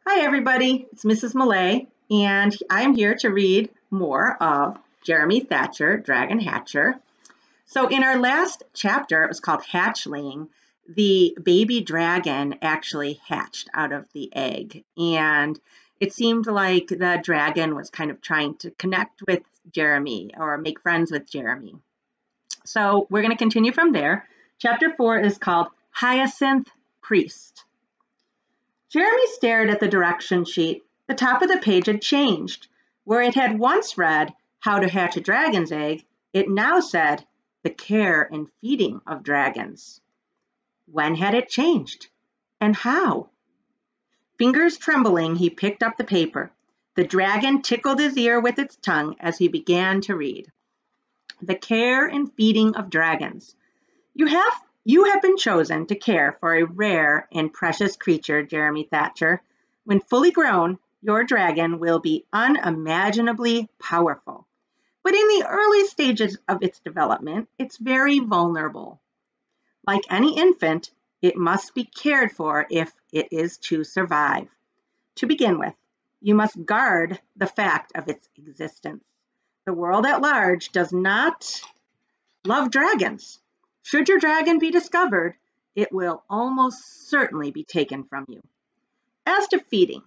Hi, everybody. It's Mrs. Millay, and I'm here to read more of Jeremy Thatcher, Dragon Hatcher. So, in our last chapter, it was called Hatchling. The baby dragon actually hatched out of the egg, and it seemed like the dragon was kind of trying to connect with Jeremy or make friends with Jeremy. So, we're going to continue from there. Chapter 4 is called Hyacinth Priest. Jeremy stared at the direction sheet. The top of the page had changed. Where it had once read, How to Hatch a Dragon's Egg, it now said, The Care and Feeding of Dragons. When had it changed? And how? Fingers trembling, he picked up the paper. The dragon tickled his ear with its tongue as he began to read. The Care and Feeding of Dragons. You have been chosen to care for a rare and precious creature, Jeremy Thatcher. When fully grown, your dragon will be unimaginably powerful. But in the early stages of its development, it's very vulnerable. Like any infant, it must be cared for if it is to survive. To begin with, you must guard the fact of its existence. The world at large does not love dragons. Should your dragon be discovered, it will almost certainly be taken from you. As to feeding,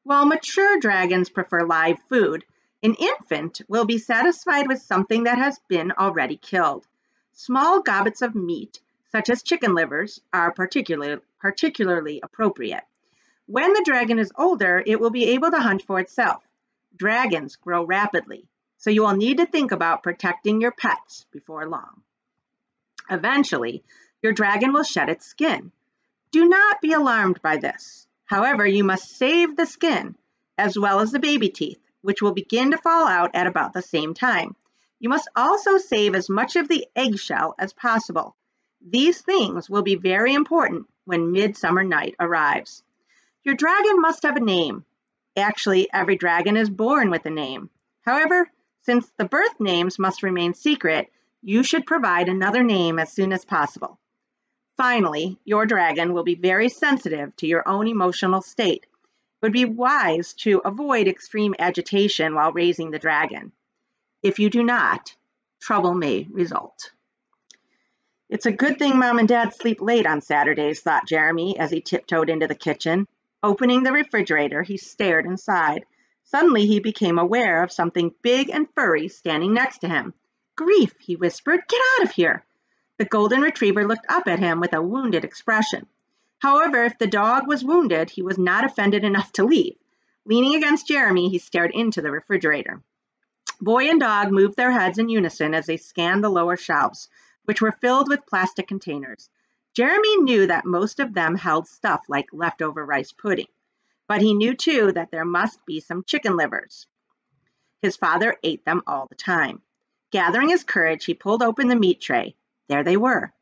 while mature dragons prefer live food, an infant will be satisfied with something that has been already killed. Small gobbets of meat, such as chicken livers, are particularly appropriate. When the dragon is older, it will be able to hunt for itself. Dragons grow rapidly, so you will need to think about protecting your pets before long. Eventually, your dragon will shed its skin. Do not be alarmed by this. However, you must save the skin, as well as the baby teeth, which will begin to fall out at about the same time. You must also save as much of the eggshell as possible. These things will be very important when midsummer night arrives. Your dragon must have a name. Actually, every dragon is born with a name. However, since the birth names must remain secret, you should provide another name as soon as possible. Finally, your dragon will be very sensitive to your own emotional state. It would be wise to avoid extreme agitation while raising the dragon. If you do not, trouble may result. It's a good thing Mom and Dad sleep late on Saturdays, thought Jeremy as he tiptoed into the kitchen. Opening the refrigerator, he stared inside. Suddenly, he became aware of something big and furry standing next to him. Grief, he whispered, get out of here. The golden retriever looked up at him with a wounded expression. However, if the dog was wounded, he was not offended enough to leave. Leaning against Jeremy, he stared into the refrigerator. Boy and dog moved their heads in unison as they scanned the lower shelves, which were filled with plastic containers. Jeremy knew that most of them held stuff like leftover rice pudding, but he knew too that there must be some chicken livers. His father ate them all the time. Gathering his courage, he pulled open the meat tray. There they were.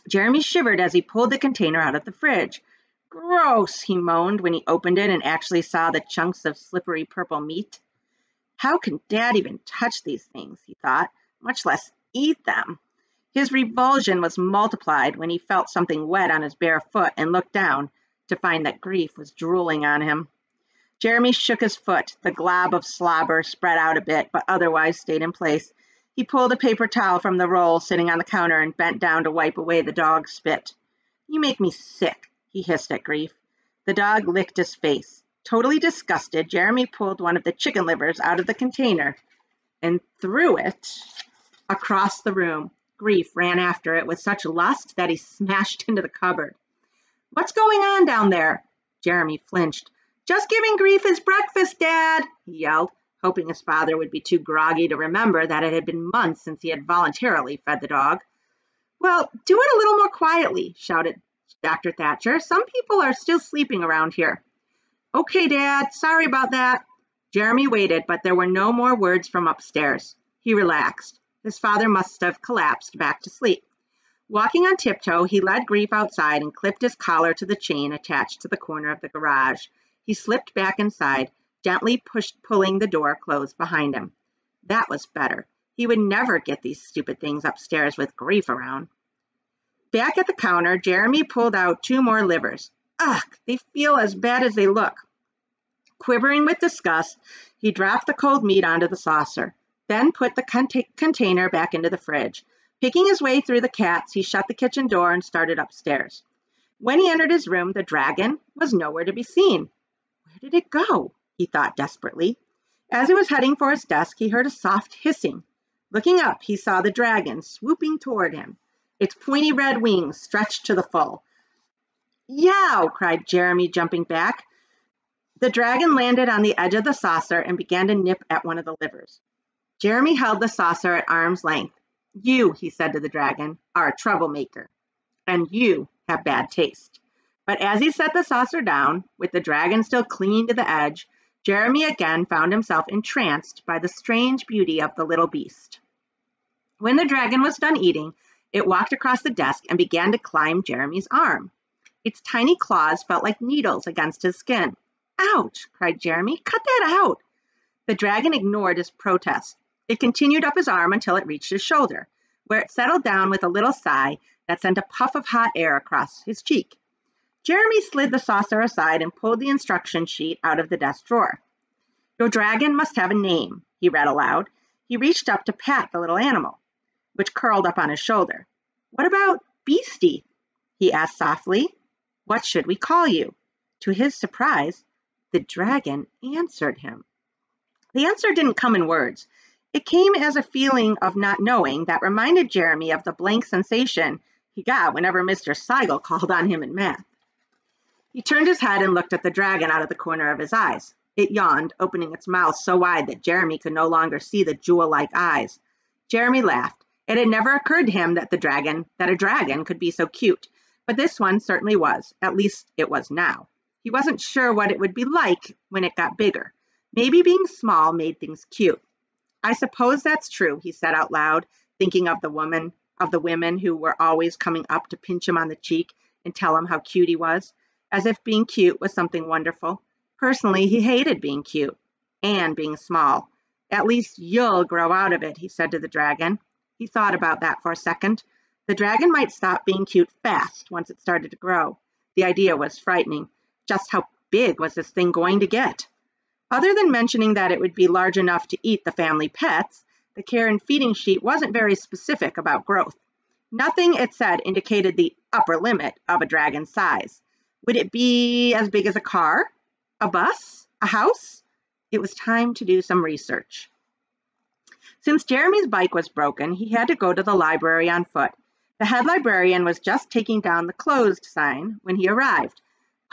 Jeremy shivered as he pulled the container out of the fridge. Gross, he moaned when he opened it and actually saw the chunks of slippery purple meat. How can Dad even touch these things, he thought, much less eat them? His revulsion was multiplied when he felt something wet on his bare foot and looked down to find that Grief was drooling on him. Jeremy shook his foot. The glob of slobber spread out a bit, but otherwise stayed in place. He pulled a paper towel from the roll sitting on the counter and bent down to wipe away the dog's spit. You make me sick, he hissed at Grief. The dog licked his face. Totally disgusted, Jeremy pulled one of the chicken livers out of the container and threw it across the room. Grief ran after it with such lust that he smashed into the cupboard. What's going on down there? Jeremy flinched. Just giving Grief his breakfast, Dad, he yelled, hoping his father would be too groggy to remember that it had been months since he had voluntarily fed the dog. Well, do it a little more quietly, shouted Dr. Thatcher. Some people are still sleeping around here. Okay, Dad, sorry about that. Jeremy waited, but there were no more words from upstairs. He relaxed. His father must have collapsed back to sleep. Walking on tiptoe, he led Grief outside and clipped his collar to the chain attached to the corner of the garage. He slipped back inside, gently pulling the door closed behind him. That was better. He would never get these stupid things upstairs with Grief around. Back at the counter, Jeremy pulled out 2 more livers. Ugh, they feel as bad as they look. Quivering with disgust, he dropped the cold meat onto the saucer, then put the container back into the fridge. Picking his way through the cats, he shut the kitchen door and started upstairs. When he entered his room, the dragon was nowhere to be seen. Where did it go? He thought desperately. As he was heading for his desk, he heard a soft hissing. Looking up, he saw the dragon swooping toward him, its pointy red wings stretched to the full. Yow! Cried Jeremy, jumping back. The dragon landed on the edge of the saucer and began to nip at one of the livers. Jeremy held the saucer at arm's length. You, he said to the dragon, are a troublemaker, and you have bad taste. But as he set the saucer down, with the dragon still clinging to the edge, Jeremy again found himself entranced by the strange beauty of the little beast. When the dragon was done eating, it walked across the desk and began to climb Jeremy's arm. Its tiny claws felt like needles against his skin. Ouch! Cried Jeremy. Cut that out! The dragon ignored his protest. It continued up his arm until it reached his shoulder, where it settled down with a little sigh that sent a puff of hot air across his cheek. Jeremy slid the saucer aside and pulled the instruction sheet out of the desk drawer. Your dragon must have a name, he read aloud. He reached up to pat the little animal, which curled up on his shoulder. What about Beastie? He asked softly. What should we call you? To his surprise, the dragon answered him. The answer didn't come in words. It came as a feeling of not knowing that reminded Jeremy of the blank sensation he got whenever Mr. Seigel called on him in math. He turned his head and looked at the dragon out of the corner of his eyes. It yawned, opening its mouth so wide that Jeremy could no longer see the jewel-like eyes. Jeremy laughed. It had never occurred to him that a dragon could be so cute, but this one certainly was. At least it was now. He wasn't sure what it would be like when it got bigger. Maybe being small made things cute. I suppose that's true, he said out loud, thinking of the women who were always coming up to pinch him on the cheek and tell him how cute he was, as if being cute was something wonderful. Personally, he hated being cute and being small. At least you'll grow out of it, he said to the dragon. He thought about that for a second. The dragon might stop being cute fast once it started to grow. The idea was frightening. Just how big was this thing going to get? Other than mentioning that it would be large enough to eat the family pets, the care and feeding sheet wasn't very specific about growth. Nothing, it said, indicated the upper limit of a dragon's size. Would it be as big as a car? A bus? A house? It was time to do some research. Since Jeremy's bike was broken, he had to go to the library on foot. The head librarian was just taking down the closed sign when he arrived,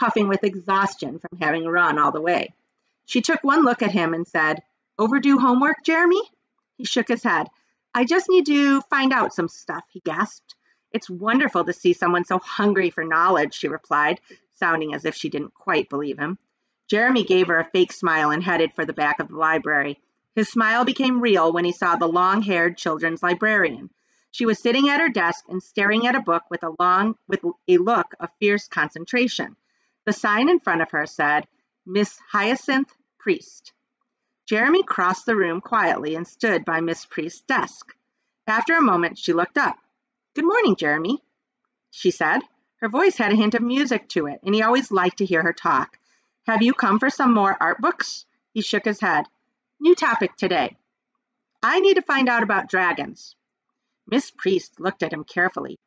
puffing with exhaustion from having run all the way. She took one look at him and said, Overdue homework, Jeremy? He shook his head. I just need to find out some stuff, he gasped. It's wonderful to see someone so hungry for knowledge, she replied, sounding as if she didn't quite believe him. Jeremy gave her a fake smile and headed for the back of the library. His smile became real when he saw the long-haired children's librarian. She was sitting at her desk and staring at a book with a look of fierce concentration. The sign in front of her said, Miss Hyacinth Priest. Jeremy crossed the room quietly and stood by Miss Priest's desk. After a moment, she looked up. Good morning, Jeremy, she said. Her voice had a hint of music to it, and he always liked to hear her talk. Have you come for some more art books? He shook his head. New topic today. I need to find out about dragons. Miss Priest looked at him carefully.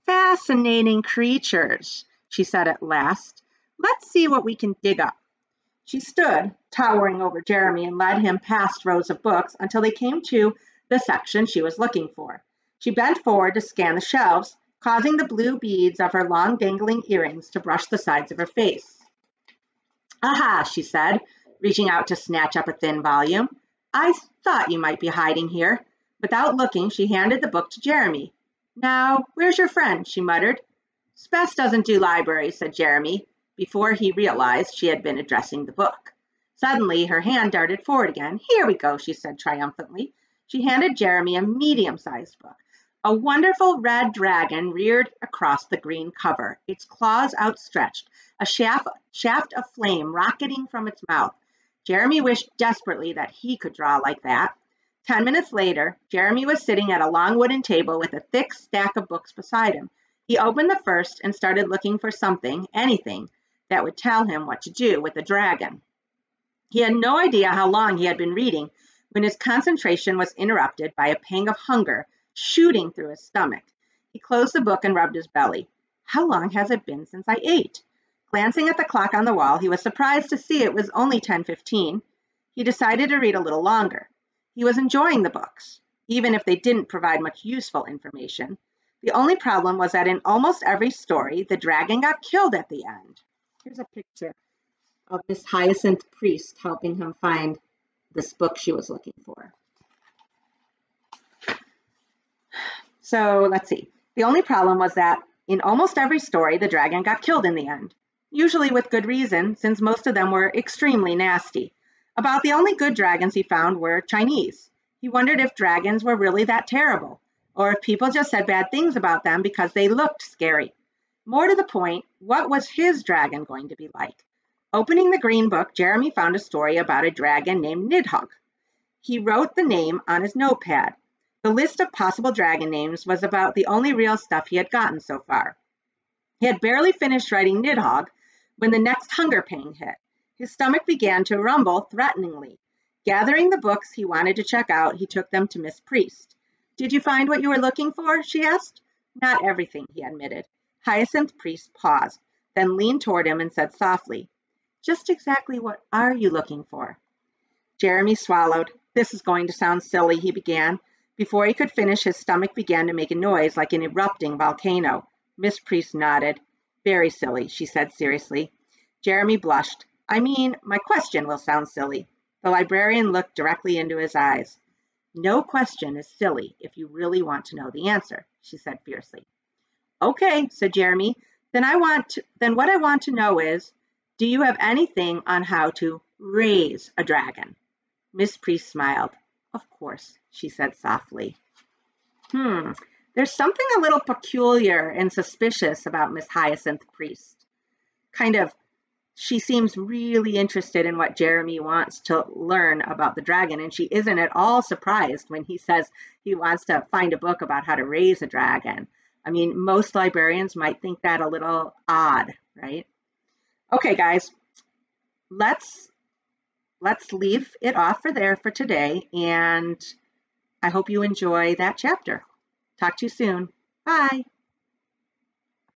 Fascinating creatures, she said at last. Let's see what we can dig up. She stood, towering over Jeremy, and led him past rows of books until they came to the section she was looking for. She bent forward to scan the shelves, causing the blue beads of her long dangling earrings to brush the sides of her face. Aha, she said, reaching out to snatch up a thin volume. I thought you might be hiding here. Without looking, she handed the book to Jeremy. Now, where's your friend? She muttered. Spess doesn't do libraries, said Jeremy, before he realized she had been addressing the book. Suddenly, her hand darted forward again. Here we go, she said triumphantly. She handed Jeremy a medium-sized book. A wonderful red dragon reared across the green cover, its claws outstretched, a shaft of flame rocketing from its mouth. Jeremy wished desperately that he could draw like that. 10 minutes later, Jeremy was sitting at a long wooden table with a thick stack of books beside him. He opened the first and started looking for something, anything, that would tell him what to do with the dragon. He had no idea how long he had been reading when his concentration was interrupted by a pang of hunger shooting through his stomach. He closed the book and rubbed his belly. How long has it been since I ate? Glancing at the clock on the wall, he was surprised to see it was only 10:15. He decided to read a little longer. He was enjoying the books, even if they didn't provide much useful information. The only problem was that in almost every story, the dragon got killed at the end. Here's a picture of Miss Hyacinth Priest helping him find this book she was looking for. So let's see. The only problem was that in almost every story, the dragon got killed in the end, usually with good reason, since most of them were extremely nasty. About the only good dragons he found were Chinese. He wondered if dragons were really that terrible, or if people just said bad things about them because they looked scary. More to the point, what was his dragon going to be like? Opening the green book, Jeremy found a story about a dragon named Nidhogg. He wrote the name on his notepad. The list of possible dragon names was about the only real stuff he had gotten so far. He had barely finished writing Nidhogg when the next hunger pang hit. His stomach began to rumble threateningly. Gathering the books he wanted to check out, he took them to Miss Priest. "Did you find what you were looking for?" she asked. "Not everything," he admitted. Hyacinth Priest paused, then leaned toward him and said softly, "Just exactly what are you looking for?" Jeremy swallowed. "This is going to sound silly," he began. Before he could finish, his stomach began to make a noise like an erupting volcano. Miss Priest nodded. "Very silly," she said seriously. Jeremy blushed. "I mean, my question will sound silly." The librarian looked directly into his eyes. "No question is silly if you really want to know the answer," she said fiercely. "Okay," said Jeremy. Then what I want to know is, do you have anything on how to raise a dragon?" Miss Priest smiled. "Of course," she said softly. There's something a little peculiar and suspicious about Miss Hyacinth Priest. She seems really interested in what Jeremy wants to learn about the dragon, and she isn't at all surprised when he says he wants to find a book about how to raise a dragon. I mean, most librarians might think that a little odd, right? Okay, guys, let's leave it off for today, and I hope you enjoy that chapter. Talk to you soon. Bye.